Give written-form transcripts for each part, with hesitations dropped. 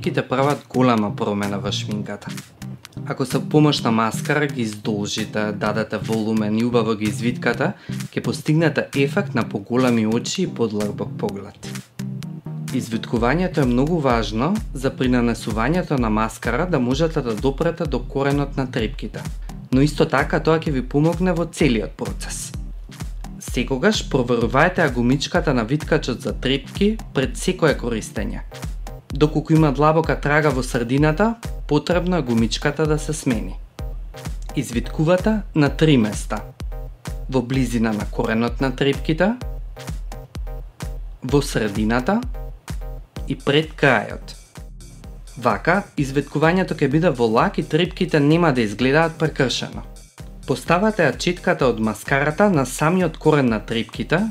трипките прават голема промена во шминката. Ако со помош на маскара ги издолжите, дадете волумен и убаво ги извиткате, ќе постигнете ефект на поголеми очи и подлабок поглед. Извиткувањето е многу важно за при нанесувањето на маскара да можете да допрете до коренот на трипките, но исто така тоа ќе ви помогне во целиот процес. Секогаш проверувајте ја гумичката на виткачот за трипки пред секое користење. Доколку има длабока трага во средината, потребно е гумичката да се смени. Извиткувате на 3 места: во близина на коренот на трипките, во средината и пред крајот. Вака, извиткувањето ќе биде во лак и трипките нема да изгледаат прекршено. Поставате ја четката од маскарата на самиот корен на трипките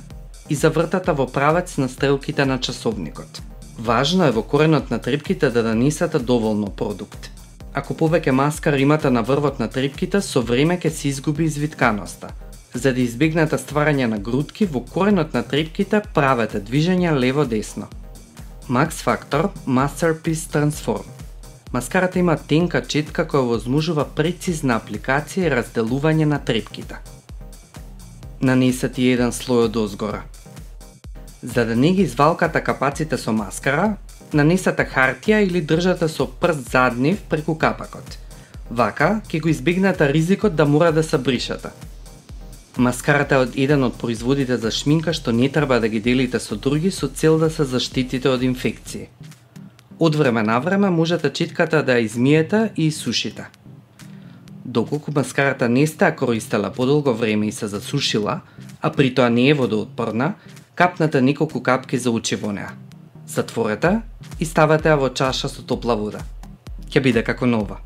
и завртате во правец на стрелките на часовникот. Важно е во коренот на трипките да нанесете доволно продукт. Ако повеќе маскара имате на врвот на трипките, со време ќе се изгуби извитканоста. За да избегнете стварање на грудки, во коренот на трипките правете движења лево-десно. Max Factor Masterpiece Transform. Маскарата има тенка четка која возможува прецизна апликација и разделување на трипките. Нанесете еден слој од озгора. За да не ги извалкате капаците со маскара, нанесете хартија или држате со прст заднив преку капакот. Вака ќе го избегнете ризикот да мора да се бришете. Маскарата е еден од производите за шминка што не треба да ги делите со други со цел да се заштитите од инфекции. Од време на време можете четката да ја измиете и сушите. Доколку маскарата не сте ја користела подолго време и се засушила, а при тоа не е водоотпорна, капнете неколку капки за очи во неа. Затворете и ставете ја во чаша со топла вода. Ќе биде како нова.